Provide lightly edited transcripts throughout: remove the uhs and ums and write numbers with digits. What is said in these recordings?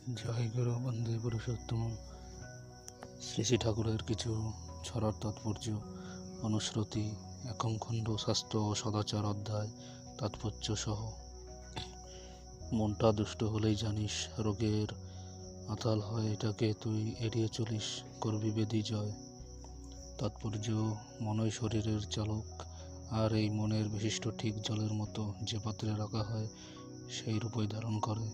জয় গুরু বন্দে পুরুষোত্তম। শ্রী শ্রী ঠাকুরের কিছু ছড়ার তাৎপর্য অনুশ্রুতি, একম খণ্ড স্বাস্থ্য ও সদাচার অধ্যায় তাৎপর্য সহ। মনটা দুষ্ট হলেই জানিস রোগের আতাল হয়, এটাকে তুই এড়িয়ে চলিস, করবি বেদি জয়। তাৎপর্য: মনই শরীরের চালক, আর এই মনের বিশিষ্ট ঠিক জলের মতো, যে পাত্রে রাখা হয় সেই রূপই ধারণ করে।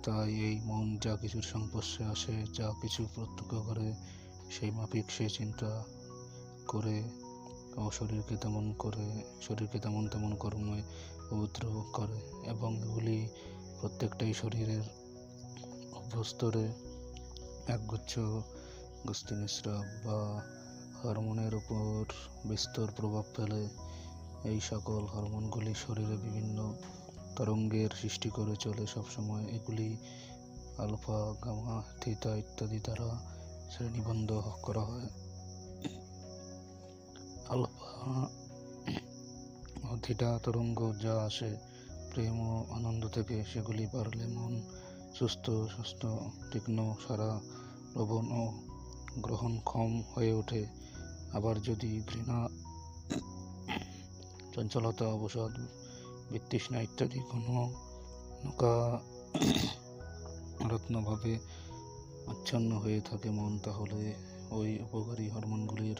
তাই এই মন যা কিছুর সংস্পর্শে আসে, যা কিছু প্রত্যক্ষ করে, সেই মাফিক সে চিন্তা করে ও শরীরকে তেমন তেমন কর্মে পবিত্র করে, এবং এগুলি প্রত্যেকটাই শরীরের অভ্যস্তরে একগুচ্ছ গোস্তি নিঃস্রাব বা হরমোনের উপর বিস্তর প্রভাব ফেলে। এই সকল হরমোনগুলি শরীরে বিভিন্ন তরঙ্গের সৃষ্টি করে চলে সবসময়। এগুলি আলফা, গামা, থিটা ইত্যাদি দ্বারা শ্রেণীবদ্ধ করা হয়। আলফা ও থিটা তরঙ্গ যা আসে প্রেম ও আনন্দ থেকে, সেগুলি বাড়লে মন সুস্থ, তীক্ষ্ণ, সারা, লবণ ও গ্রহণক্ষম হয়ে ওঠে। আবার যদি ঘৃণা, চঞ্চলতা, অবসাদ, বিতৃষ্ণা ইত্যাদি কোনো নকারাত্মকভাবে আচ্ছন্ন হয়ে থাকে মন, তাহলে ওই উপকারী হরমোনগুলির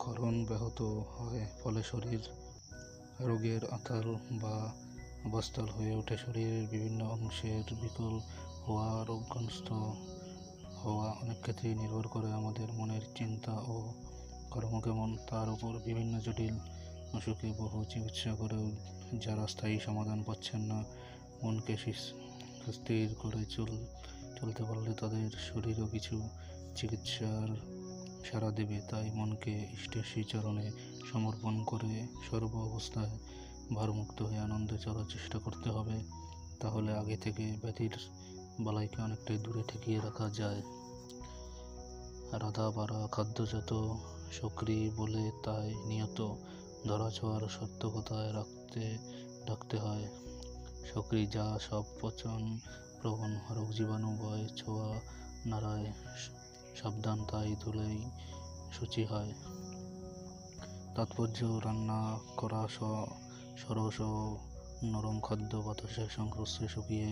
ক্ষরণ ব্যাহত হয়, ফলে শরীর রোগের আতাল বা অবস্থাল হয়ে ওঠে। শরীরের বিভিন্ন অংশের বিকল হওয়া, রোগগ্রস্ত হওয়া অনেক ক্ষেত্রেই নির্ভর করে আমাদের মনের চিন্তা ও কর্ম কেমন, তার উপর। বিভিন্ন জটিল অসুখে বহু চিকিৎসা করেও যারা স্থায়ী সমাধান পাচ্ছেন না, মনকে সুস্থির করে চলতে পারলে তাদের শরীরও কিছু চিকিৎসার সাড়া দেবে। তাই মনকে ইষ্টের শ্রীচরণে সমর্পণ করে সর্ব অবস্থায় ভারমুক্ত হয়ে আনন্দে চলার চেষ্টা করতে হবে। তাহলে আগে থেকে ব্যাধির বালাইকে অনেকটাই দূরে ঠেকিয়ে রাখা যায়। রাধা বাড়া খাদ্যজাত সক্রি বলে, তাই নিয়ত ধরাছোঁয়ার সত্যকতায় ডাকতে হয়। সক্রি যা সব পচন প্রবণ, রোগ জীবাণু বয়, ছোঁয়া নাড়ায় সাবধান, তাই ধুলেই শুচি হয়। তাৎপর্য: রান্না করা সরস ও নরম খাদ্য বাতাসের সংস্পর্শে শুকিয়ে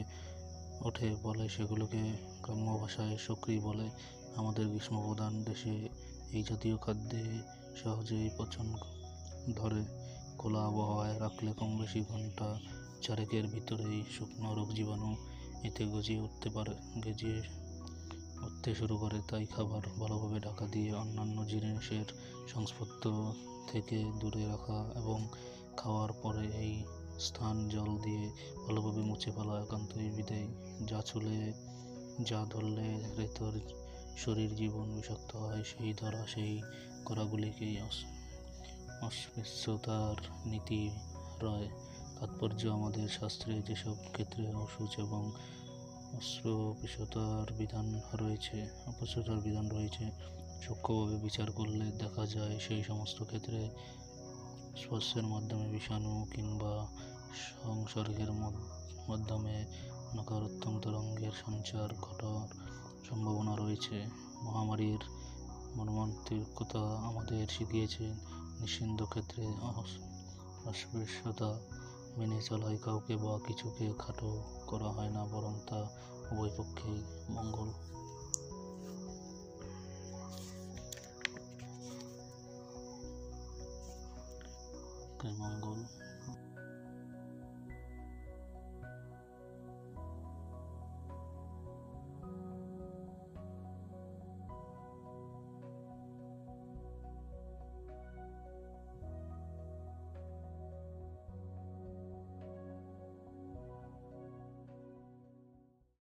ওঠে বলে সেগুলোকে গ্রাম্য ভাষায় সক্রি বলে। আমাদের গ্রীষ্মপ্রধান দেশে এই জাতীয় খাদ্যে সহজেই পচন ধরে। খোলা আবহাওয়ায় রাখলে কম বেশি ঘন্টা চারেকের ভিতরেই শুকনো রোগ জীবাণু এতে গজিয়ে উঠতে শুরু করে। তাই খাবার ভালোভাবে ঢাকা দিয়ে অন্যান্য জিনিসের সংস্পর্শ থেকে দূরে রাখা এবং খাওয়ার পরে এই স্থান জল দিয়ে ভালোভাবে মুছে ফেলা একান্তই বিধেয়। যা ধরলে রেতর শরীর জীবন বিষাক্ত হয়, সেই করাগুলিকেই অস্পৃশ্যতার নীতি রয়। তাৎপর্য: আমাদের শাস্ত্রে যেসব ক্ষেত্রে অশৌচ এবং অস্পৃশ্যতার বিধান রয়েছে, সূক্ষ্মভাবে বিচার করলে দেখা যায় সেই সমস্ত ক্ষেত্রে স্পর্শের মাধ্যমে বিষাণু কিংবা সংসর্গের মাধ্যমে নকারাত্মক তরঙ্গের সঞ্চার ঘটার সম্ভাবনা রয়েছে। মহামারীর মর্মান্তিকতা আমাদের শিখিয়েছে, নিশ্চিন্ত ক্ষেত্রে অস্পৃশ্যতা মেনে চলায় কাউকে বা কিছুকে খাটো করা হয় না, বরং তা উভয় পক্ষেই মঙ্গল।